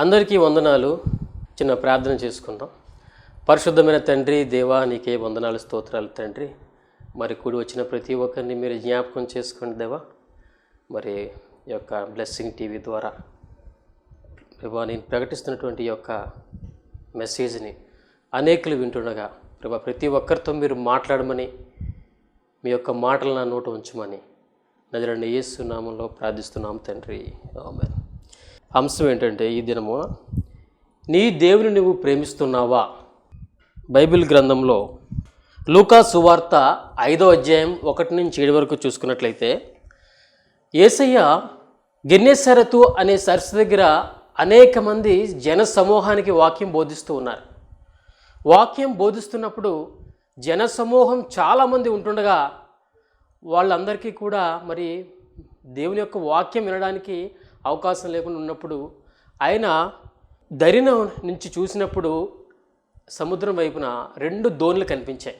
అందరికీ వందనాలు. చిన్న ప్రార్థన చేసుకుందాం. పరిశుద్ధమైన తండ్రి, దేవా నీకే వందనాలు, స్తోత్రాలు తండ్రి. మరి కూడి వచ్చిన ప్రతి ఒక్కరిని మీరు జ్ఞాపకం చేసుకోండి దేవా. మరి ఈ యొక్క బ్లెస్సింగ్ టీవీ ద్వారా ప్రభా నేను ప్రకటిస్తున్నటువంటి ఈ యొక్క మెసేజ్ని అనేకులు వింటుండగా ప్రభా ప్రతి ఒక్కరితో మీరు మాట్లాడమని, మీ యొక్క మాటలు నా నోట ఉంచమని నజరేయుడైన యేసు నామములో ప్రార్థిస్తున్నాం తండ్రి, ఆమేన్. అంశం ఏంటంటే, ఈ దినము నీ దేవుని నువ్వు ప్రేమిస్తున్నావా? బైబిల్ గ్రంథంలో లూకా సువార్త 5వ అధ్యాయం 1 నుంచి 7 వరకు చూసుకున్నట్లయితే, యేసయ్య గెన్నేసరతు అనే సరస్సు దగ్గర అనేక మంది జన సమూహానికి వాక్యం బోధిస్తూ ఉన్నారు. వాక్యం బోధిస్తున్నప్పుడు జన సమూహం చాలామంది ఉంటుండగా వాళ్ళందరికీ కూడా మరి దేవుని యొక్క వాక్యం వినడానికి అవకాశం లేకుండా ఉన్నప్పుడు ఆయన దరిన నుంచి చూసినప్పుడు సముద్రం వైపున 2 దోణులు కనిపించాయి.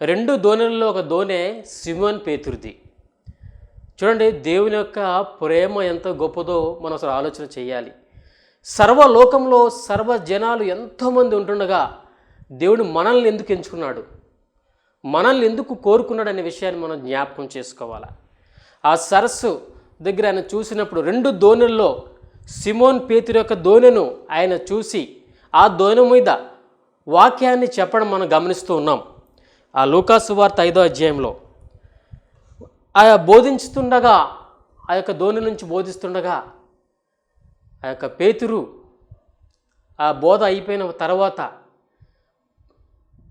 2 దోణులలో ఒక దోణె సిమోన్ పేతురుది. చూడండి, దేవుని యొక్క ప్రేమ ఎంత గొప్పదో మనం అసలు ఆలోచన చేయాలి. సర్వలోకంలో సర్వ జనాలు ఎంతోమంది ఉంటుండగా దేవుడు మనల్ని ఎందుకు ఎంచుకున్నాడు, మనల్ని ఎందుకు కోరుకున్నాడు అనే విషయాన్ని మనం జ్ఞాపకం చేసుకోవాలి. ఆ సరస్సు దగ్గర ఆయన చూసినప్పుడు 2 దోణుల్లో సిమోన్ పేతురు యొక్క దోణెను ఆయన చూసి ఆ దోణె మీద వాక్యాన్ని చెప్పడం మనం గమనిస్తూ ఉన్నాం. ఆ లూకా సువార్త 5వ అధ్యాయంలో ఆయన బోధించుతుండగా, ఆ యొక్క దోణి నుంచి బోధిస్తుండగా ఆ యొక్క పేతురు ఆ బోధ అయిపోయిన తర్వాత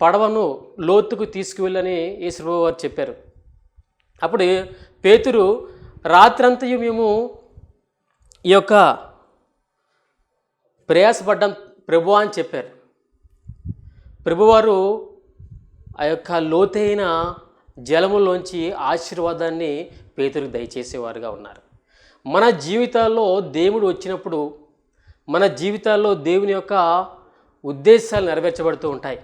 పడవను లోతుకు తీసుకువెళ్ళని యేసుప్రభువు వారు చెప్పారు. అప్పుడు పేతురు రాత్రంతయు మేము ఈ యొక్క ప్రయాసపడ్డాం ప్రభువా అని చెప్పారు. ప్రభువారు ఆ యొక్క లోతైన జలములోంచి ఆశీర్వాదాన్ని పేతురుకు దయచేసేవారుగా ఉన్నారు. మన జీవితాల్లో దేవుడు వచ్చినప్పుడు మన జీవితాల్లో దేవుని యొక్క ఉద్దేశాలు నెరవేర్చబడుతూ ఉంటాయి.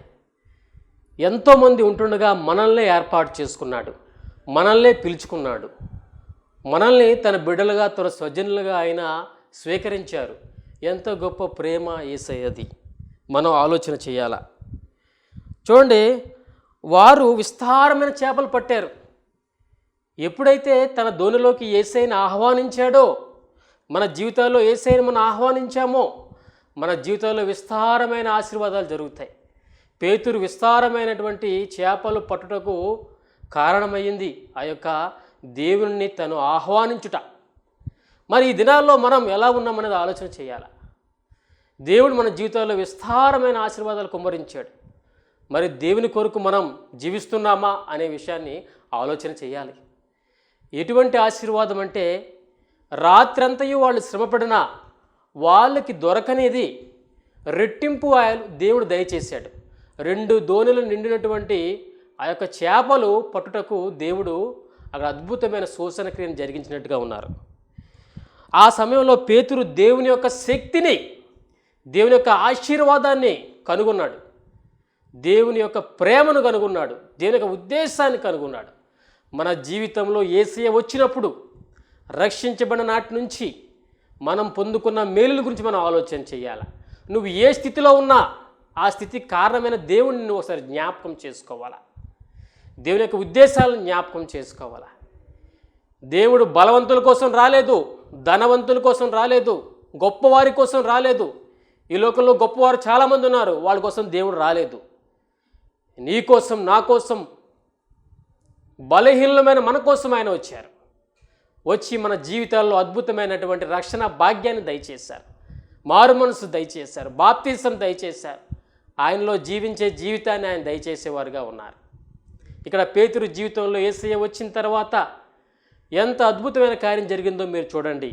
ఎంతోమంది ఉంటుండగా మనల్నే ఏర్పాటు చేసుకున్నాడు, మనల్నే పిలుచుకున్నాడు, మనల్ని తన బిడ్డలుగా తన స్వజనులుగా ఆయన స్వీకరించారు. ఎంత గొప్ప ప్రేమ యేసయ్యది, మనం ఆలోచన చేయాలా. చూడండి, వారు విస్తారమైన చేపలు పట్టారు. ఎప్పుడైతే తన దోణిలోకి యేసయ్యను ఆహ్వానించాడో, మన జీవితాల్లో యేసయ్యను మనం ఆహ్వానించామో మన జీవితాల్లో విస్తారమైన ఆశీర్వాదాలు జరుగుతాయి. పేతురు విస్తారమైనటువంటి చేపలు పట్టుటకు కారణమయ్యింది ఆ యొక్క దేవుని తను ఆహ్వానించుట. మరి ఈ దినాల్లో మనం ఎలా ఉన్నామనేది ఆలోచన చేయాలి. దేవుడు మన జీవితాల్లో విస్తారమైన ఆశీర్వాదాలు కుమ్మరించాడు. మరి దేవుని కొరకు మనం జీవిస్తున్నామా అనే విషయాన్ని ఆలోచన చేయాలి. ఎటువంటి ఆశీర్వాదం అంటే, రాత్రంతయు వాళ్ళు శ్రమపడినా వాళ్ళకి దొరకనేది రెట్టింపు దేవుడు దయచేశాడు. 2 దోణులు నిండినటువంటి ఆ యొక్క చేపలు పట్టుటకు దేవుడు అక్కడ అద్భుతమైన శోషణ క్రియను జరిగించినట్టుగా ఉన్నారు. ఆ సమయంలో పేతురు దేవుని యొక్క శక్తిని, దేవుని యొక్క ఆశీర్వాదాన్ని కనుగొన్నాడు, దేవుని యొక్క ప్రేమను కనుగొన్నాడు, దేవుని యొక్క ఉద్దేశాన్ని కనుగొన్నాడు. మన జీవితంలో యేసయ్య వచ్చినప్పుడు రక్షించబడిన నాటి నుంచి మనం పొందుకున్న మేలుల గురించి మనం ఆలోచన చేయాలి. నువ్వు ఏ స్థితిలో ఉన్నా ఆ స్థితికి కారణమైన దేవుడిని నువ్వు ఒకసారి జ్ఞాపకం చేసుకోవాలా. దేవుని యొక్క ఉద్దేశాలను జ్ఞాపకం చేసుకోవాలా. దేవుడు బలవంతుల కోసం రాలేదు, ధనవంతుల కోసం రాలేదు, గొప్పవారి కోసం రాలేదు. ఈ లోకంలో గొప్పవారు చాలామంది ఉన్నారు, వాళ్ళ కోసం దేవుడు రాలేదు. నీ కోసం, నా కోసం, బలహీనమైన మన కోసం ఆయన వచ్చారు. వచ్చి మన జీవితాల్లో అద్భుతమైనటువంటి రక్షణ భాగ్యాన్ని దయచేశారు, మారు మనసు దయచేశారు, బాప్తిసం దయచేశారు. ఆయనలో జీవించే జీవితాన్ని ఆయన దయచేసేవారుగా ఉన్నారు. ఇక్కడ పేతురు జీవితంలో యేసయ్య వచ్చిన తర్వాత ఎంత అద్భుతమైన కార్యం జరిగిందో మీరు చూడండి.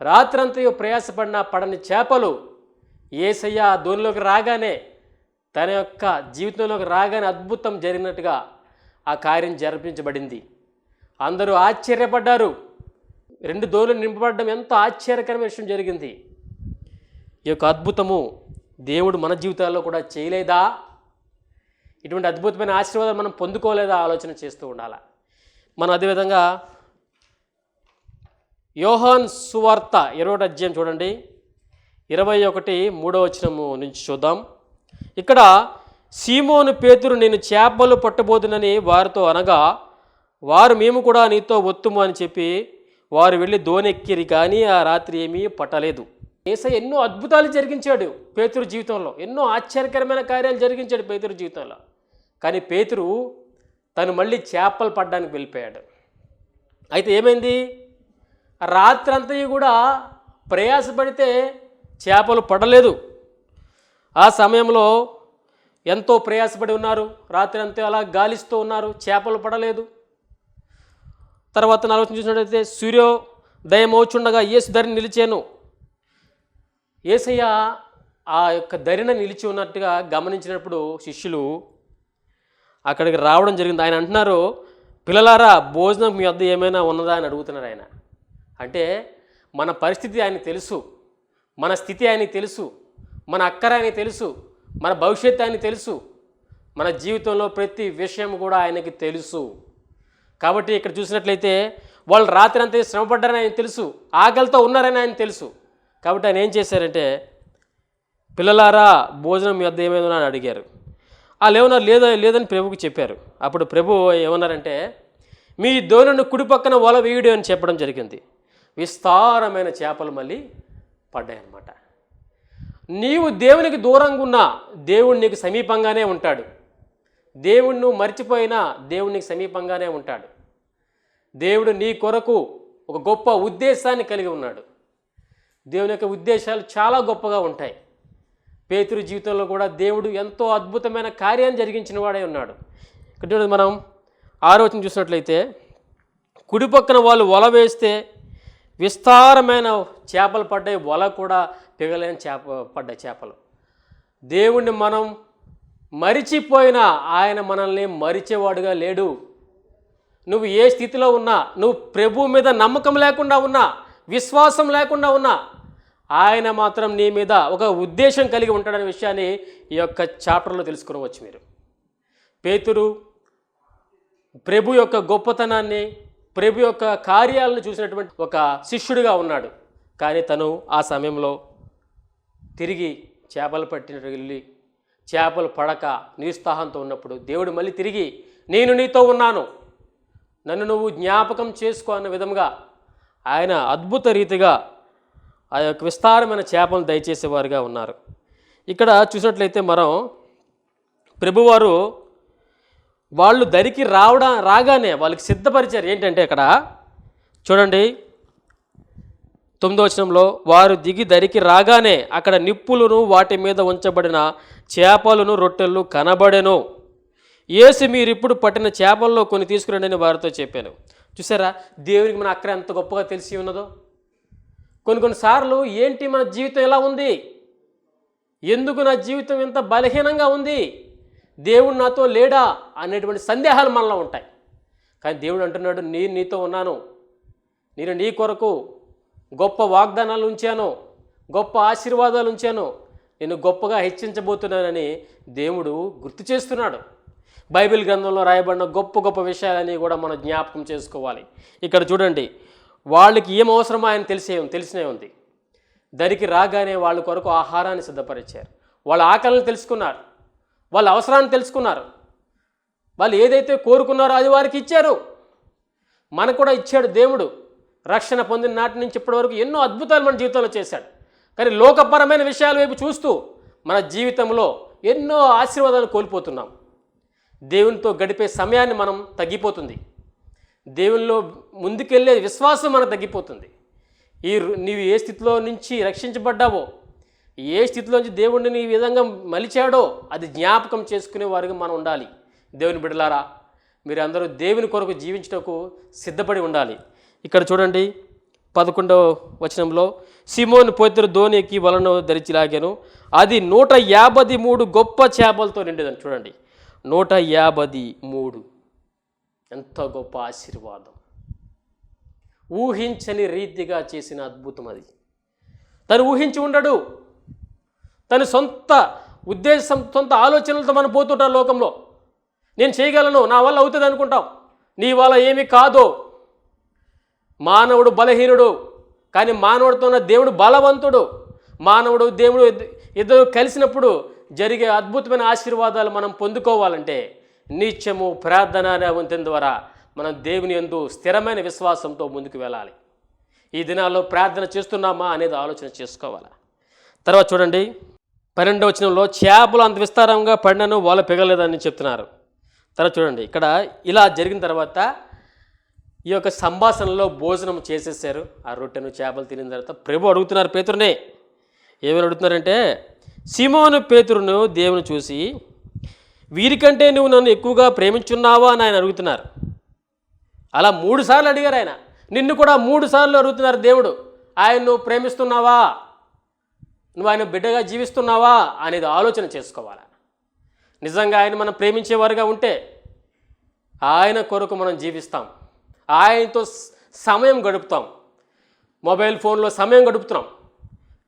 రాత్రంతయు ప్రయాసపడిన పడని చేపలు యేసయ్య దోణిలోకి రాగానే, తన యొక్క జీవితంలోకి రాగానే అద్భుతం జరిగినట్టుగా ఆ కార్యం జరిపించబడింది. అందరూ ఆశ్చర్యపడ్డారు. 2 దోణులు నింపబడడం ఎంతో ఆశ్చర్యకరమైన విషయం జరిగింది. ఈ యొక్క అద్భుతము దేవుడు మన జీవితాల్లో కూడా చేయలేదా? ఇటువంటి అద్భుతమైన ఆశీర్వాదాలు మనం పొందుకోలేదా? ఆలోచన చేస్తూ ఉండాలి. మనం అదేవిధంగా యోహాను సువార్త 20వ అధ్యాయం చూడండి. 21:3 నుంచి చూద్దాం. ఇక్కడ సీమోను పేతురు నేను చేపలు పట్టబోదునని వారితో అనగా వారు మేము కూడా నీతో వత్తుము అని చెప్పి వారు వెళ్ళి దోణెక్కిరి, కానీ ఆ రాత్రి ఏమీ పట్టలేదు. యేసయ్య ఎన్నో అద్భుతాలు జరిగించాడు పేతురు జీవితంలో, ఎన్నో ఆశ్చర్యకరమైన కార్యాలు జరిగించాడు పేతురు జీవితంలో. కానీ పేతురు తను మళ్ళీ చేపలు పట్టడానికి వెళ్ళిపోయాడు. అయితే ఏమైంది? రాత్రంతా కూడా ప్రయాసపడితే చేపలు పడలేదు. ఆ సమయంలో ఎంతో ప్రయాసపడి ఉన్నారు, రాత్రి అంతా అలా గాలిస్తూ ఉన్నారు, చేపలు పడలేదు. తర్వాత 40 చూసినట్లయితే సూర్యోదయం అవుచుండగా యేసు ధరిని నిలిచాను. యేసయ్య ఆ యొక్క ధరిన నిలిచి ఉన్నట్టుగా గమనించినప్పుడు శిష్యులు అక్కడికి రావడం జరిగింది. ఆయన అంటున్నారు, పిల్లలారా భోజనం మీ వద్ద ఏమైనా ఉన్నదా అని అడుగుతున్నారు ఆయన. అంటే మన పరిస్థితి ఆయనకు తెలుసు, మన స్థితి ఆయనకు తెలుసు, మన అక్కర ఆయనకు తెలుసు, మన భవిష్యత్తు ఆయనకు తెలుసు, మన జీవితంలో ప్రతి విషయం కూడా ఆయనకి తెలుసు. కాబట్టి ఇక్కడ చూసినట్లయితే వాళ్ళు రాత్రి అంతా శ్రమపడ్డారని ఆయన తెలుసు, ఆకలితో ఉన్నారని ఆయన తెలుసు. కాబట్టి ఆయన ఏం చేశారంటే, పిల్లలారా భోజనం మీ వద్ద ఏమైనా అని అడిగారు. వాళ్ళు ఏమన్నారు, లేదని ప్రభువుకి చెప్పారు. అప్పుడు ప్రభు ఏమన్నారంటే, మీ దోణిని కుడి పక్కన వల వేయుడు అని చెప్పడం జరిగింది. విస్తారమైన చేపలు మళ్ళీ పడ్డాయన్నమాట. నీవు దేవునికి దూరంగా ఉన్నా దేవుడు నీకు సమీపంగానే ఉంటాడు. దేవుణ్ణి మర్చిపోయినా దేవుడు నీకు సమీపంగానే ఉంటాడు. దేవుడు నీ కొరకు ఒక గొప్ప ఉద్దేశాన్ని కలిగి ఉన్నాడు. దేవుని యొక్క ఉద్దేశాలు చాలా గొప్పగా ఉంటాయి. పేతురు జీవితంలో కూడా దేవుడు ఎంతో అద్భుతమైన కార్యాన్ని జరిగించిన వాడే ఉన్నాడు. ఇక్కడ మనం 6వ వచనం చూసినట్లయితే, కుడి పక్కన వాళ్ళు వల వేస్తే విస్తారమైన చేపలు పడ్డాయి, వల కూడా పిగలేని పడ్డాయి చేపలు. దేవుణ్ణి మనం మరిచిపోయినా ఆయన మనల్ని మరిచేవాడుగా లేడు. నువ్వు ఏ స్థితిలో ఉన్నా, నువ్వు ప్రభువు మీద నమ్మకం లేకుండా ఉన్నా, విశ్వాసం లేకుండా ఉన్నా, ఆయన మాత్రం నీ మీద ఒక ఉద్దేశం కలిగి ఉంటాడనే విషయాన్ని ఈ యొక్క చాప్టర్లో తెలుసుకునవచ్చు మీరు. పేతురు ప్రభు యొక్క గొప్పతనాన్ని, ప్రభు యొక్క కార్యాలను చూసినటువంటి ఒక శిష్యుడిగా ఉన్నాడు. కానీ తను ఆ సమయంలో తిరిగి చేపలు పట్టినట్టు వెళ్ళి చేపలు పడక నిరుత్సాహంతో ఉన్నప్పుడు దేవుడు మళ్ళీ తిరిగి నేను నీతో ఉన్నాను, నన్ను నువ్వు జ్ఞాపకం చేసుకో అన్న విధంగా ఆయన అద్భుత రీతిగా ఆ యొక్క విస్తారమైన చేపలను దయచేసేవారుగా ఉన్నారు. ఇక్కడ చూసినట్లయితే మనం ప్రభువారు వాళ్ళు దరికి రాగానే వాళ్ళకి సిద్ధపరిచారు. ఏంటంటే అక్కడ చూడండి 9వ వచనంలో, వారు దిగి దరికి రాగానే అక్కడ నిప్పులను వాటి మీద ఉంచబడిన చేపలను రొట్టెలు కనబడెను. యేసు మీరు ఇప్పుడు పట్టిన చేపల్లో కొన్ని తీసుకురండి అని వారితో చెప్పాను. చూసారా దేవునికి మన అక్కడ ఎంత గొప్పగా తెలిసి ఉన్నదో. కొన్నిసార్లు ఏంటి మన జీవితం ఎలా ఉంది, ఎందుకు నా జీవితం ఇంత బలహీనంగా ఉంది, దేవుడు నాతో లేడా అనేటువంటి సందేహాలు మనలో ఉంటాయి. కానీ దేవుడు అంటున్నాడు, నేను నీతో ఉన్నాను, నేను నీ కొరకు గొప్ప వాగ్దానాలు ఉంచాను, గొప్ప ఆశీర్వాదాలు ఉంచాను, నేను గొప్పగా హెచ్చించబోతున్నానని దేవుడు గుర్తు చేస్తున్నాడు. బైబిల్ గ్రంథంలో రాయబడిన గొప్ప గొప్ప విషయాలని కూడా మనం జ్ఞాపకం చేసుకోవాలి. ఇక్కడ చూడండి, వాళ్ళకి ఏం అవసరమో ఆయన తెలిసినే ఉంది. దరికి రాగానే వాళ్ళ కొరకు ఆహారాన్ని సిద్ధపరిచారు. వాళ్ళ ఆకలిని తెలుసుకున్నారు, వాళ్ళ అవసరాన్ని తెలుసుకున్నారు, వాళ్ళు ఏదైతే కోరుకున్నారో అది వారికి ఇచ్చారు. మనకు కూడా ఇచ్చాడు దేవుడు. రక్షణ పొందిన నాటి నుంచి ఇప్పటి వరకు ఎన్నో అద్భుతాలు మన జీవితంలో చేశాడు. కానీ లోకపరమైన విషయాల వైపు చూస్తూ మన జీవితంలో ఎన్నో ఆశీర్వాదాలు కోల్పోతున్నాం. దేవునితో గడిపే సమయాన్ని మనం తగ్గిపోతుంది, దేవునిలో ముందుకెళ్ళే విశ్వాసం మనకు తగ్గిపోతుంది. నీవు ఏ స్థితిలో నుంచి రక్షించబడ్డావో, ఏ స్థితిలోంచి దేవుడిని నీ విధంగా మలిచాడో అది జ్ఞాపకం చేసుకునే వారికి మనం ఉండాలి. దేవుని బిడ్డలారా, మీరు అందరూ దేవుని కొరకు జీవించటకు సిద్ధపడి ఉండాలి. ఇక్కడ చూడండి 11వ వచనంలో, సీమోను పేతురు దోణి ఎక్కి వలను ధరించి లాగాను, అది 153 గొప్ప చేపలతో నిండేదని. చూడండి 153, ఎంత గొప్ప ఆశీర్వాదం, ఊహించని రీతిగా చేసిన అద్భుతం అది. తను ఊహించి ఉండడు, తన సొంత ఉద్దేశం, సొంత ఆలోచనలతో మనం పోతుంటాం లోకంలో. నేను చేయగలను, నా వల్ల అవుతుంది అనుకుంటాం, నీ వల్ల ఏమీ కాదు. మానవుడు బలహీనుడు, కానీ మానవుడితో ఉన్న దేవుడు బలవంతుడు. మానవుడు దేవుడు ఇద్దరు కలిసినప్పుడు జరిగే అద్భుతమైన ఆశీర్వాదాలు మనం పొందుకోవాలంటే నిత్యము ప్రార్థన అనే వంతెన ద్వారా మనం దేవుని యందు స్థిరమైన విశ్వాసంతో ముందుకు వెళ్ళాలి. ఈ దినాల్లో ప్రార్థన చేస్తున్నామా అనేది ఆలోచన చేసుకోవాలి. తర్వాత చూడండి 12వ వచనంలో చేపలు అంత విస్తారంగా పడినను వాళ్ళు పెగలేదని చెప్తున్నారు. తర్వాత చూడండి ఇక్కడ ఇలా జరిగిన తర్వాత ఈ యొక్క సంభాషణలో భోజనం చేసేసారు. ఆ రొట్టెను చేపలు తినిన తర్వాత ప్రభు అడుగుతున్నారు పేతురునే. ఏమని అడుగుతున్నారంటే, సీమోను పేతురును దేవుని చూసి వీరికంటే నువ్వు నన్ను ఎక్కువగా ప్రేమించున్నావా అని ఆయన అడుగుతున్నారు. అలా 3 సార్లు అడిగారు ఆయన. నిన్ను కూడా 3 సార్లు అడుగుతున్నారు దేవుడు, ఆయన నువ్వు ప్రేమిస్తున్నావా, నువ్వు ఆయన బిడ్డగా జీవిస్తున్నావా అనేది ఆలోచన చేసుకోవాలి. నిజంగా ఆయన మనం ప్రేమించేవారుగా ఉంటే ఆయన కొరకు మనం జీవిస్తాం, ఆయనతో సమయం గడుపుతాం. మొబైల్ ఫోన్లో సమయం గడుపుతున్నాం,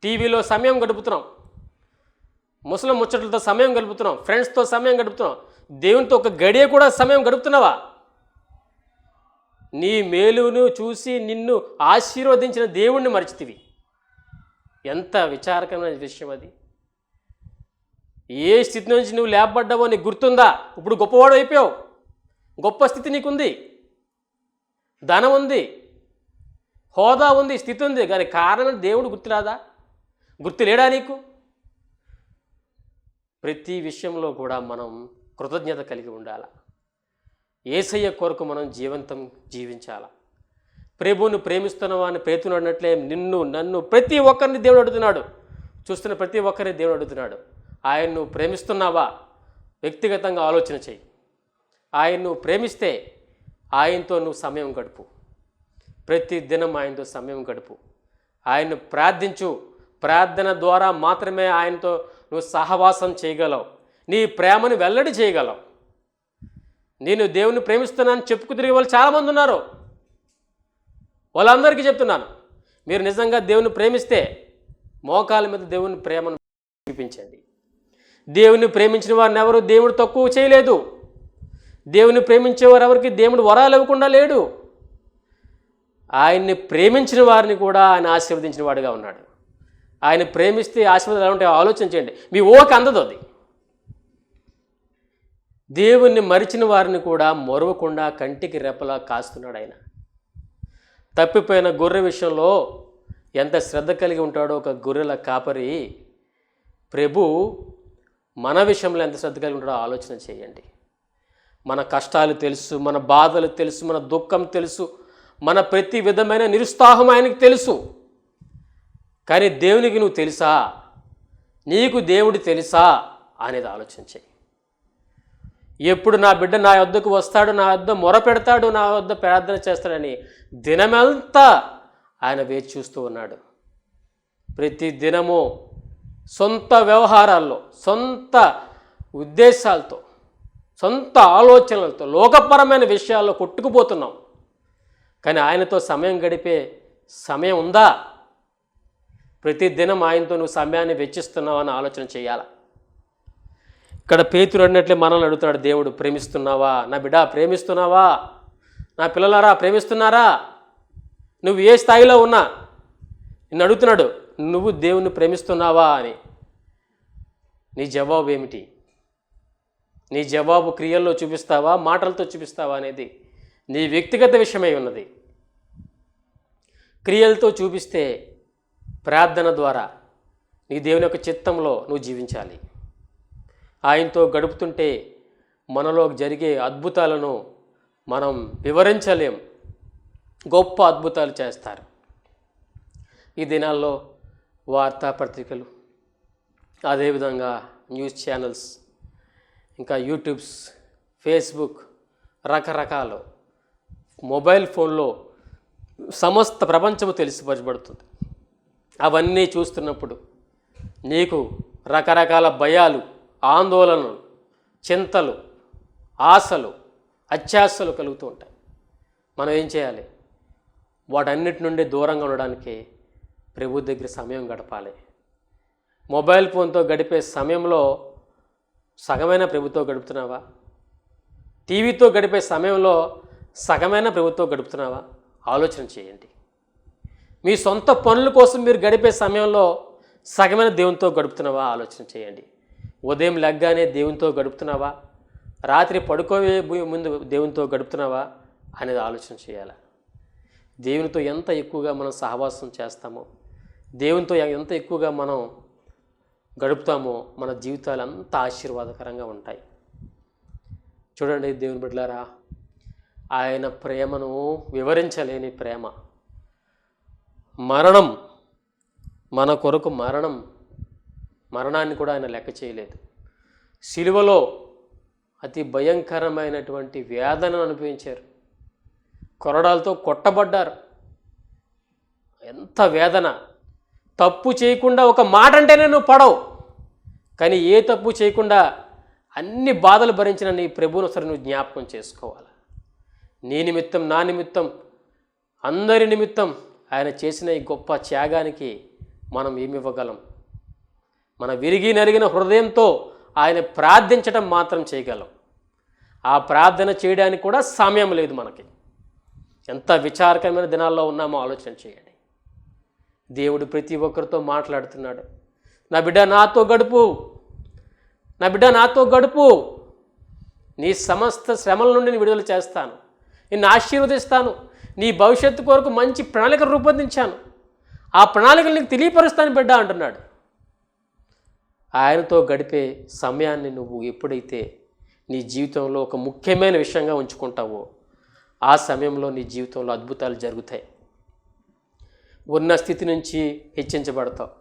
టీవీలో సమయం గడుపుతున్నాం, ముసలి ముచ్చట్లతో సమయం గడుపుతున్నాం, ఫ్రెండ్స్తో సమయం గడుపుతున్నాం. దేవునితో ఒక గడియ కూడా సమయం గడుపుతున్నావా? నీ మేలును చూసి నిన్ను ఆశీర్వదించిన దేవుణ్ణి మరిచితివి. ఎంత విచారకరమైన విషయం అది. ఏ స్థితి నుంచి నువ్వు లేపబడ్డావో నీకు గుర్తుందా? ఇప్పుడు గొప్పవాడు అయిపోయావు, గొప్ప స్థితి నీకుంది, ధనం ఉంది, హోదా ఉంది, స్థితి ఉంది, కానీ కారణం దేవుడు గుర్తురాదా? గుర్తు లేడా నీకు? ప్రతి విషయంలో కూడా మనం కృతజ్ఞత కలిగి ఉండాలి. యేసయ్య కొరకు మనం జీవించాలి. ప్రభువును ప్రేమిస్తున్నావా అని పేతురు అన్నట్లే నిన్ను నన్ను ప్రతి ఒక్కరిని దేవుడు అడుగుతున్నాడు. చూస్తున్న ప్రతి ఒక్కరిని దేవుడు అడుగుతున్నాడు, ఆయన్ను ప్రేమిస్తున్నావా? వ్యక్తిగతంగా ఆలోచన చేయి. ఆయన్ను ప్రేమిస్తే ఆయనతో నువ్వు సమయం గడుపు, ప్రతి దినం ఆయనతో సమయం గడుపు, ఆయన్ను ప్రార్థించు. ప్రార్థన ద్వారా మాత్రమే ఆయనతో నువ్వు సహవాసం చేయగలవు, నీ ప్రేమను వెల్లడి చేయగలవు. నేను దేవుని ప్రేమిస్తున్నానని చెప్పుకు తిరిగే వాళ్ళు చాలామంది ఉన్నారు. వాళ్ళందరికీ చెప్తున్నాను, మీరు నిజంగా దేవుని ప్రేమిస్తే మోకాల మీద దేవుని ప్రేమను చూపించండి. దేవుని ప్రేమించిన వారిని ఎవరు దేవుడు తక్కువ చేయలేదు. దేవుని ప్రేమించేవారు ఎవరికి దేవుడు వరాలు ఇవ్వకుండా లేడు. ఆయన్ని ప్రేమించిన వారిని కూడా ఆయన ఆశీర్వదించిన వాడిగా ఉన్నాడు. ఆయన ప్రేమిస్తే ఆశీర్వాదాలు ఎలా ఉంటాయో ఆలోచన చేయండి. మీ ఊహకి అందదు అది. దేవుణ్ణి మరిచిన వారిని కూడా మరవకుండా కంటికి రెప్పలా కాస్తున్నాడు ఆయన. తప్పిపోయిన గొర్రె విషయంలో ఎంత శ్రద్ధ కలిగి ఉంటాడో ఒక గొర్రెల కాపరి, ప్రభు మన విషయంలో ఎంత శ్రద్ధ కలిగి ఉంటాడో ఆలోచన చేయండి. మన కష్టాలు తెలుసు, మన బాధలు తెలుసు, మన దుఃఖం తెలుసు, మన ప్రతి విధమైన నిరుత్సాహం ఆయనకు తెలుసు. కానీ దేవునికి నువ్వు తెలుసా? నీకు దేవుడు తెలుసా అనేది ఆలోచన చేయి. ఎప్పుడు నా బిడ్డ నా వద్దకు వస్తాడు, నా వద్ద మొర పెడతాడు, నా వద్ద ప్రార్థన చేస్తాడని దినమంతా ఆయన వేచి చూస్తూ ఉన్నాడు. ప్రతి దినము సొంత వ్యవహారాల్లో, సొంత ఉద్దేశాలతో, సొంత ఆలోచనలతో, లోకపరమైన విషయాల్లో కొట్టుకుపోతున్నాం. కానీ ఆయనతో సమయం గడిపే సమయం ఉందా? ప్రతి దినం ఆయనతో నువ్వు సమయాన్ని వెచ్చిస్తున్నావు అని ఆలోచన చేయాలి. ఇక్కడ పేతురు అన్నట్లే మనల్ని అడుగుతాడు దేవుడు, ప్రేమిస్తున్నావా? నా బిడ్డ ప్రేమిస్తున్నావా? నా పిల్లలారా ప్రేమిస్తున్నారా? నువ్వు ఏ స్థాయిలో ఉన్నా నిన్ను అడుగుతున్నాడు, నువ్వు దేవుణ్ణి ప్రేమిస్తున్నావా అని. నీ జవాబు ఏమిటి? నీ జవాబు క్రియల్లో చూపిస్తావా, మాటలతో చూపిస్తావా అనేది నీ వ్యక్తిగత విషయమై ఉన్నది. క్రియలతో చూపిస్తే ప్రార్థన ద్వారా నీ దేవుని యొక్క చిత్తంలో నువ్వు జీవించాలి. ఆయనతో గడుపుతుంటే మనలో జరిగే అద్భుతాలను మనం వివరించలేం. గొప్ప అద్భుతాలు చేస్తారు. ఈ దినాల్లో వార్తాపత్రికలు, అదేవిధంగా న్యూస్ ఛానల్స్, ఇంకా యూట్యూబ్స్, ఫేస్బుక్, రకరకాలు మొబైల్ ఫోన్లో సమస్త ప్రపంచము తెలిసిపరచబడుతుంది. అవన్నీ చూస్తున్నప్పుడు నీకు రకరకాల భయాలు, ఆందోళనలు, చింతలు, ఆశలు, అత్యాశలు కలుగుతూ ఉంటాయి. మనం ఏం చేయాలి? వాటన్నిటి నుండి దూరంగా ఉండడానికి ప్రభు దగ్గర సమయం గడపాలి. మొబైల్ ఫోన్తో గడిపే సమయంలో సగమైన ప్రభుతో గడుపుతున్నావా? టీవీతో గడిపే సమయంలో సగమైన ప్రభుతో గడుపుతున్నావా? ఆలోచన చేయండి. మీ సొంత పనుల కోసం మీరు గడిపే సమయంలో సగమైన దేవునితో గడుపుతున్నావా ఆలోచన చేయండి. ఉదయం లెగ్గానే దేవునితో గడుపుతున్నావా, రాత్రి పడుకోవే ముందు దేవునితో గడుపుతున్నావా అనేది ఆలోచన చేయాలి. దేవునితో ఎంత ఎక్కువగా మనం సహవాసం చేస్తామో, దేవునితో ఎంత ఎక్కువగా మనం గడుపుతామో మన జీవితాలు అంత ఆశీర్వాదకరంగా ఉంటాయి. చూడండి దేవుని బిడ్డలారా, ఆయన ప్రేమను వివరించలేని ప్రేమ. మరణం, మన కొరకు మరణాన్ని కూడా ఆయన లెక్క చేయలేదు. సిలువలో అతి భయంకరమైనటువంటి వేదనను అనుభవించారు. కొరడాలతో కొట్టబడ్డారు. ఎంత వేదన! తప్పు చేయకుండా ఒక మాట అంటేనే నువ్వు పడవు, కానీ ఏ తప్పు చేయకుండా అన్ని బాధలు భరించిన నీ ప్రభువును ఒకసారి నువ్వు జ్ఞాపకం చేసుకోవాలి. నీ నిమిత్తం, నా నిమిత్తం, అందరి నిమిత్తం ఆయన చేసిన ఈ గొప్ప త్యాగానికి మనం ఏమి ఇవ్వగలం? మన విరిగి నలిగిన హృదయంతో ఆయన ప్రార్థించడం మాత్రం చేయగలం. ఆ ప్రార్థన చేయడానికి కూడా సమయం లేదు మనకి. ఎంత విచారకరమైన దినాల్లో ఉన్నామో ఆలోచన చేయండి. దేవుడు ప్రతి ఒక్కరితో మాట్లాడుతున్నాడు. నా బిడ్డ నాతో గడుపు, నా బిడ్డ నాతో గడుపు, నీ సమస్త శ్రమల నుండి నేను విడుదల చేస్తాను, నిన్ను ఆశీర్వదిస్తాను, నీ భవిష్యత్తు కొరకు మంచి ప్రణాళిక రూపొందించాను, ఆ ప్రణాళికలు నీకు తెలియపరుస్తాను బిడ్డ అంటున్నాడు. ఆయనతో గడిపే సమయాన్ని నువ్వు ఎప్పుడైతే నీ జీవితంలో ఒక ముఖ్యమైన విషయంగా ఉంచుకుంటావో ఆ సమయంలో నీ జీవితంలో అద్భుతాలు జరుగుతాయి. ఉన్న స్థితి నుంచి హెచ్చించబడతావు.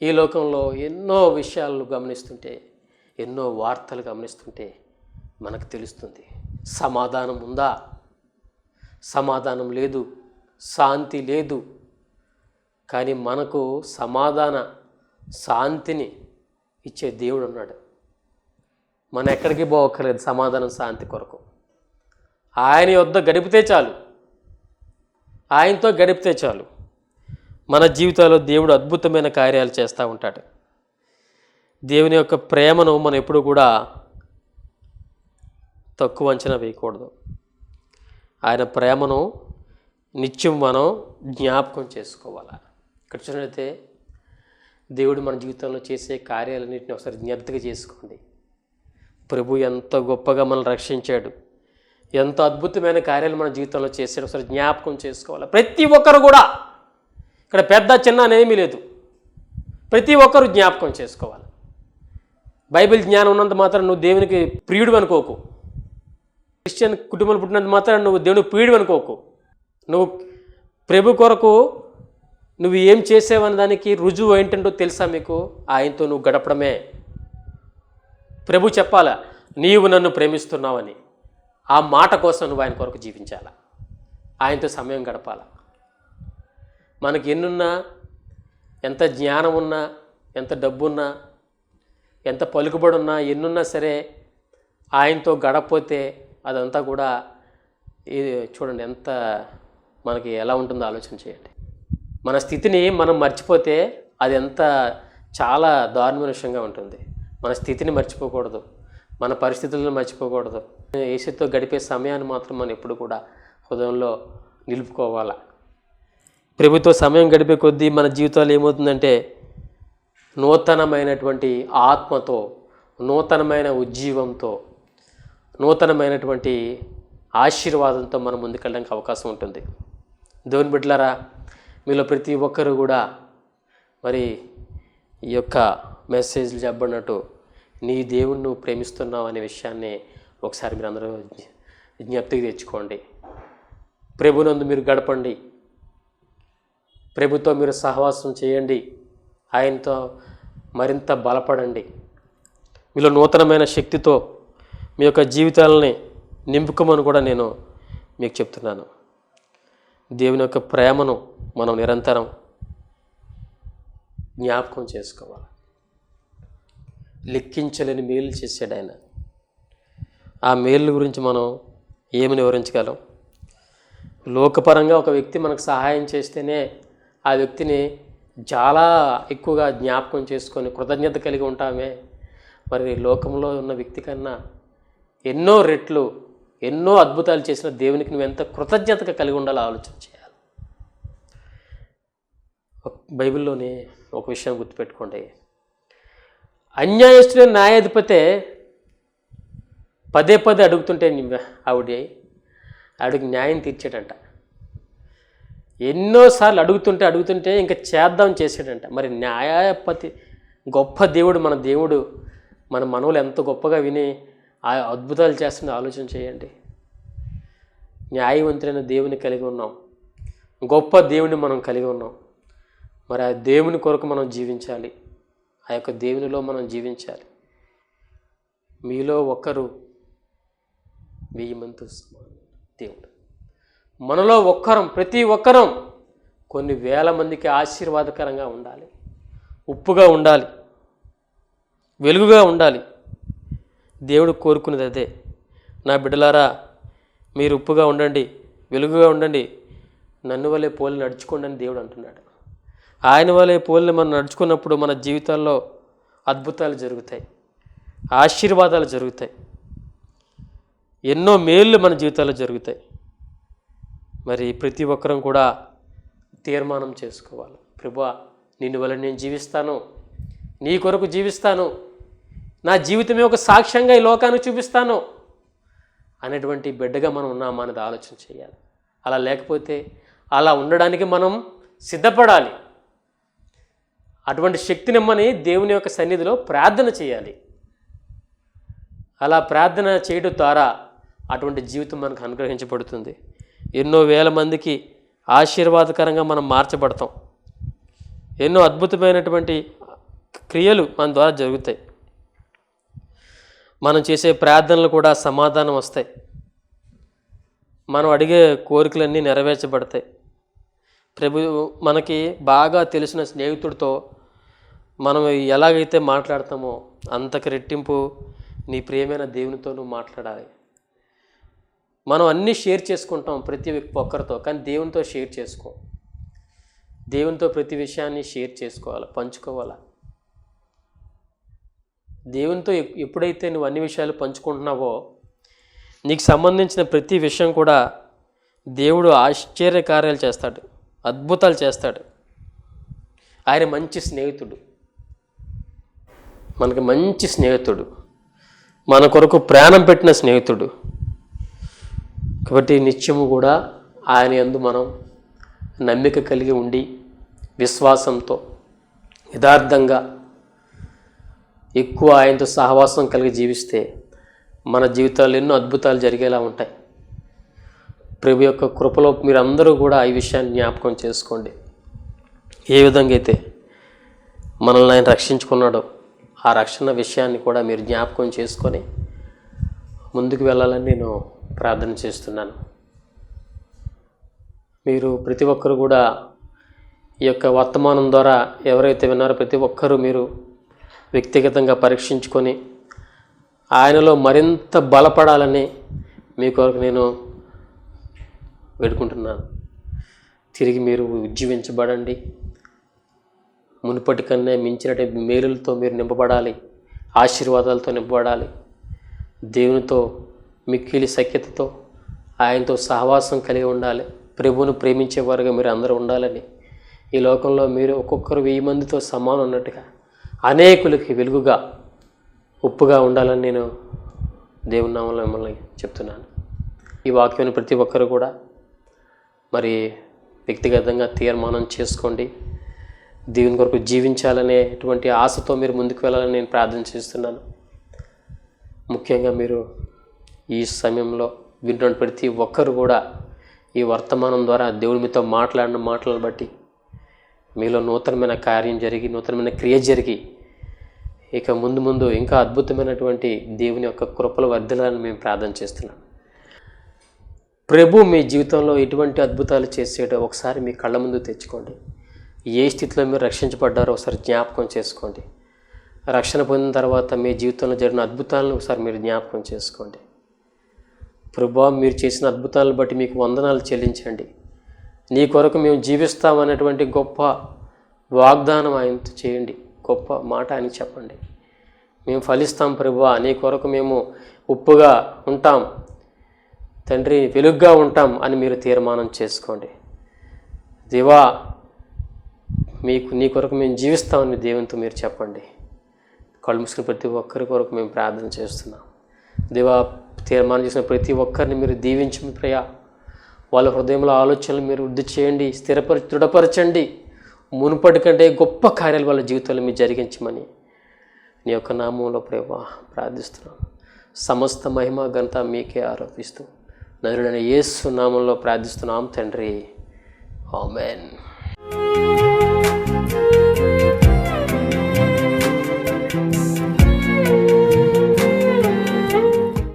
ఈ లోకంలో ఎన్నో విషయాలు గమనిస్తుంటే, ఎన్నో వార్తలు గమనిస్తుంటే మనకు తెలుస్తుంది, సమాధానం ఉందా? సమాధానం లేదు, శాంతి లేదు. కానీ మనకు సమాధాన శాంతిని ఇచ్చే దేవుడు ఉన్నాడు. మనం ఎక్కడికి పోవక్కర్లేదు సమాధానం శాంతి కొరకు. ఆయన యొద్ద గడిపితే చాలు, ఆయనతో గడిపితే చాలు. మన జీవితాల్లో దేవుడు అద్భుతమైన కార్యాలు చేస్తూ ఉంటాడు. దేవుని యొక్క ప్రేమను మనం ఎప్పుడు కూడా తక్కువ అంచనా వేయకూడదు. ఆయన ప్రేమను నిత్యం మనం జ్ఞాపకం చేసుకోవాలి. ఇక్కడ చూసినట్లయితే దేవుడు మన జీవితంలో చేసే కార్యాలన్నింటినీ ఒకసారి జ్ఞప్తిగా చేసుకోండి. ప్రభు ఎంత గొప్పగా మనల్ని రక్షించాడు, ఎంత అద్భుతమైన కార్యాలు మన జీవితంలో చేసాడు ఒకసారి జ్ఞాపకం చేసుకోవాలి. ప్రతి ఒక్కరు కూడా, ఇక్కడ పెద్ద చిన్న అనేమీ లేదు, ప్రతి ఒక్కరు జ్ఞాపకం చేసుకోవాలి. బైబిల్ జ్ఞానం ఉన్నంత మాత్రం నువ్వు దేవునికి ప్రియుడు అనుకోకు. క్రిస్టియన్ కుటుంబాలు పుట్టినంత మాత్రం నువ్వు దేవునికి ప్రియుడు అనుకోకు. నువ్వు ప్రభు కొరకు నువ్వు ఏం చేసావన్న దానికి రుజువు ఏంటంటో తెలుసా మీకు? ఆయనతో నువ్వు గడపడమే. ప్రభు చెప్పాలా నీవు నన్ను ప్రేమిస్తున్నావని. ఆ మాట కోసం నువ్వు ఆయన కొరకు జీవించాలా, ఆయనతో సమయం గడపాలా. మనకి ఎన్నున్నా, ఎంత జ్ఞానం ఉన్నా, ఎంత డబ్బున్నా, ఎంత పలుకుబడి ఉన్నా, ఎన్నున్నా సరే ఆయనతో గడపపోతే అదంతా కూడా చూడండి ఎంత మనకి ఎలా ఉంటుందో ఆలోచన చేయండి. మన స్థితిని మనం మర్చిపోతే అది ఎంత చాలా దారుణమైన విషయంగా ఉంటుంది. మన స్థితిని మర్చిపోకూడదు, మన పరిస్థితులను మర్చిపోకూడదు. యేసుతో గడిపే సమయాన్ని మాత్రం మనం ఎప్పుడు కూడా హృదయంలో నిలుపుకోవాలి. ప్రభుతో సమయం గడిపే కొద్దీ మన జీవితాలు ఏమవుతుందంటే నూతనమైనటువంటి ఆత్మతో, నూతనమైన ఉజ్జీవంతో, నూతనమైనటువంటి ఆశీర్వాదంతో మనం ముందుకెళ్ళడానికి అవకాశం ఉంటుంది. దేవుని బిడ్డలారా, మీలో ప్రతి ఒక్కరు కూడా మరి ఈ యొక్క మెసేజ్లు చెప్పబడినట్టు నీ దేవుణ్ణి నువ్వు ప్రేమిస్తున్నావు అనే విషయాన్ని ఒకసారి మీరు అందరూ జ్ఞప్తికి తెచ్చుకోండి. ప్రభునందు మీరు గడపండి, ప్రభుతో మీరు సహవాసం చేయండి, ఆయనతో మరింత బలపడండి. మీలో నూతనమైన శక్తితో మీ యొక్క జీవితాలని నింపుకోమని కూడా నేను మీకు చెప్తున్నాను. దేవుని యొక్క ప్రేమను మనం నిరంతరం జ్ఞాపకం చేసుకోవాలి. లెక్కించలేని మేలు చేశాడు ఆయన. ఆ మేలు గురించి మనం ఏమని వివరించగలం? లోకపరంగా ఒక వ్యక్తి మనకు సహాయం చేస్తేనే ఆ వ్యక్తిని చాలా ఎక్కువగా జ్ఞాపకం చేసుకొని కృతజ్ఞత కలిగి ఉంటామే. మరి లోకంలో ఉన్న వ్యక్తి కన్నా ఎన్నో రెట్లు ఎన్నో అద్భుతాలు చేసిన దేవునికి నువ్వు ఎంత కృతజ్ఞతగా కలిగి ఉండాలో ఆలోచన చేయాలి. బైబిల్లోనే ఒక విషయం గుర్తుపెట్టుకోండి. అన్యాయస్తుడైన న్యాయాధిపతే పదే పదే అడుగుతుంటే ఆవిడకి న్యాయం తీర్చాడంట. ఎన్నోసార్లు అడుగుతుంటే ఇంకా చేద్దాం చేసాడంట. మరి న్యాయపతి గొప్ప దేవుడు, మన దేవుడు మన మనవులు ఎంత గొప్పగా విని ఆ అద్భుతాలు చేస్తుందో ఆలోచన చేయండి. న్యాయవంతులైన దేవుని కలిగి ఉన్నాం, గొప్ప దేవుని మనం కలిగి ఉన్నాం. మరి ఆ దేవుని కొరకు మనం జీవించాలి, ఆ యొక్క దేవునిలో మనం జీవించాలి. మీలో ఒకరు 1000 మందితో సమానం దేవుడు. మనలో ప్రతి ఒక్కరం కొన్ని వేల మందికి ఆశీర్వాదకరంగా ఉండాలి, ఉప్పుగా ఉండాలి, వెలుగుగా ఉండాలి. దేవుడు కోరుకునేది అదే. నా బిడ్డలారా, మీరు ఉప్పుగా ఉండండి, వెలుగుగా ఉండండి, నన్ను వలె పోలి నడుచుకోండి అని దేవుడు అంటున్నాడు. ఆయన వలె పోలిని మనం నడుచుకున్నప్పుడు మన జీవితాల్లో అద్భుతాలు జరుగుతాయి, ఆశీర్వాదాలు జరుగుతాయి, ఎన్నో మేళ్ళు మన జీవితాల్లో జరుగుతాయి. మరి ప్రతి ఒక్కరం కూడా తీర్మానం చేసుకోవాలి. ప్రభువా, నిన్ను వలె నేను జీవిస్తాను, నీ కొరకు జీవిస్తాను, నా జీవితమే ఒక సాక్ష్యంగా ఈ లోకానికి చూపిస్తాను అనేటువంటి బిడ్డగా మనం ఉన్నామా అనేది ఆలోచన చేయాలి. అలా లేకపోతే అలా ఉండడానికి మనం సిద్ధపడాలి. అటువంటి శక్తినిమ్మని దేవుని యొక్క సన్నిధిలో ప్రార్థన చేయాలి. అలా ప్రార్థన చేయడం ద్వారా అటువంటి జీవితం మనకు అనుగ్రహించబడుతుంది. ఎన్నో వేల మందికి ఆశీర్వాదకరంగా మనం మార్చబడతాం. ఎన్నో అద్భుతమైనటువంటి క్రియలు మన ద్వారా జరుగుతాయి. మనం చేసే ప్రార్థనలు కూడా సమాధానం వస్తాయి. మనం అడిగే కోరికలన్నీ నెరవేర్చబడతాయి. మనకి బాగా తెలిసిన స్నేహితుడితో మనం ఎలాగైతే మాట్లాడతామో అంతకు రెట్టింపు నీ ప్రియమైన దేవునితో నువ్వు మాట్లాడాలి. మనం అన్నీ షేర్ చేసుకుంటాం ప్రతి ఒక్కరితో, కానీ దేవునితో షేర్ చేసుకో. దేవునితో ప్రతి విషయాన్ని షేర్ చేసుకోవాలి, పంచుకోవాలి. దేవునితో ఎప్పుడైతే నువ్వు అన్ని విషయాలు పంచుకుంటున్నావో నీకు సంబంధించిన ప్రతి విషయం కూడా దేవుడు ఆశ్చర్య కార్యాలు చేస్తాడు, అద్భుతాలు చేస్తాడు. ఆయన మంచి స్నేహితుడు, మనకి మంచి స్నేహితుడు, మన కొరకు ప్రాణం పెట్టిన స్నేహితుడు. కాబట్టి నిత్యము కూడా ఆయన యందు మనం నమ్మిక కలిగి ఉండి విశ్వాసంతో యథార్థంగా ఎక్కువ ఆయనతో సహవాసం కలిగి జీవిస్తే మన జీవితాల్లో ఎన్నో అద్భుతాలు జరిగేలా ఉంటాయి. ప్రభు యొక్క కృపలో మీరందరూ కూడా ఈ విషయాన్ని జ్ఞాపకం చేసుకోండి. ఏ విధంగా అయితే మనల్ని ఆయన రక్షించుకున్నాడో ఆ రక్షణ విషయాన్ని కూడా మీరు జ్ఞాపకం చేసుకొని ముందుకు వెళ్ళాలని నేను ప్రార్థన చేస్తున్నాను. మీరు ప్రతి ఒక్కరు కూడా ఈ యొక్క వర్తమానం ద్వారా ఎవరైతే విన్నారో ప్రతి ఒక్కరూ మీరు వ్యక్తిగతంగా పరీక్షించుకొని ఆయనలో మరింత బలపడాలని మీ కొరకు నేను వేడుకుంటున్నాను. తిరిగి మీరు ఉజ్జీవించబడండి. మునుపటి కన్నా మించినటువంటి మేలులతో మీరు నింపబడాలి, ఆశీర్వాదాలతో నింపబడాలి. దేవునితో మిక్కిలి సఖ్యతతో ఆయనతో సహవాసం కలిగి ఉండాలి. ప్రభువును ప్రేమించేవారుగా మీరు అందరూ ఉండాలని, ఈ లోకంలో మీరు ఒక్కొక్కరు 1000 మందితో సమానం ఉన్నట్టుగా అనేకులకి వెలుగుగా ఉప్పుగా ఉండాలని నేను దేవుని నామములో మిమ్మల్ని చెప్తున్నాను. ఈ వాక్యాన్ని ప్రతి ఒక్కరు కూడా మరి వ్యక్తిగతంగా తీర్మానం చేసుకోండి. దేవుని కొరకు జీవించాలనేటువంటి ఆశతో మీరు ముందుకు వెళ్ళాలని నేను ప్రార్థన చేస్తున్నాను. ముఖ్యంగా మీరు ఈ సమయంలో వింటున్న ప్రతి ఒక్కరు కూడా ఈ వర్తమానం ద్వారా దేవుడి మీతో మాట్లాడిన మాటలను బట్టి మీలో నూతనమైన కార్యం జరిగి, నూతనమైన క్రియ జరిగి, ఇక ముందు ఇంకా అద్భుతమైనటువంటి దేవుని యొక్క కృపలు వర్ధిల్లాలని మేము ప్రార్థన చేస్తున్నాం. ప్రభు మీ జీవితంలో ఎటువంటి అద్భుతాలు చేసేటో ఒకసారి మీ కళ్ళ ముందు తెచ్చుకోండి. ఏ స్థితిలో మీరు రక్షించబడ్డారో ఒకసారి జ్ఞాపకం చేసుకోండి. రక్షణ పొందిన తర్వాత మీ జీవితంలో జరిగిన అద్భుతాలను ఒకసారి మీరు జ్ఞాపకం చేసుకోండి. ప్రభువా, మీరు చేసిన అద్భుతాలను బట్టి మీకు వందనాలు చెల్లించండి. నీ కొరకు మేము జీవిస్తామనేటువంటి గొప్ప వాగ్దానం ఆయనతో చేయండి. గొప్ప మాట అని చెప్పండి. మేము ఫలిస్తాం ప్రభువా, నీ కొరకు మేము ఉప్పుగా ఉంటాం తండ్రి, వెలుగ్గా ఉంటాం అని మీరు తీర్మానం చేసుకోండి. దేవా, నీ కొరకు మేము జీవిస్తామని దేవునితో మీరు చెప్పండి. కళ్ళు మూసుకుని ప్రతి ఒక్కరి కొరకు మేము ప్రార్థన చేస్తున్నాం. దేవా, తీర్మానం చేసిన ప్రతి ఒక్కరిని మీరు దీవించి మీ ప్రియ వాళ్ళ హృదయంలో ఆలోచనలు మీరు వృద్ధి చేయండి, దృఢపరచండి. మునుపటి కంటే గొప్ప కార్యాలు వాళ్ళ జీవితంలో మీరు జరిగించమని నీ యొక్క నామంలో ప్రేమ ప్రార్థిస్తున్నాం. సమస్త మహిమ ఘనత మీకే ఆరోపిస్తూ నజరుడైన యేసు నామంలో ప్రార్థిస్తున్నాం తండ్రి. ఆమేన్.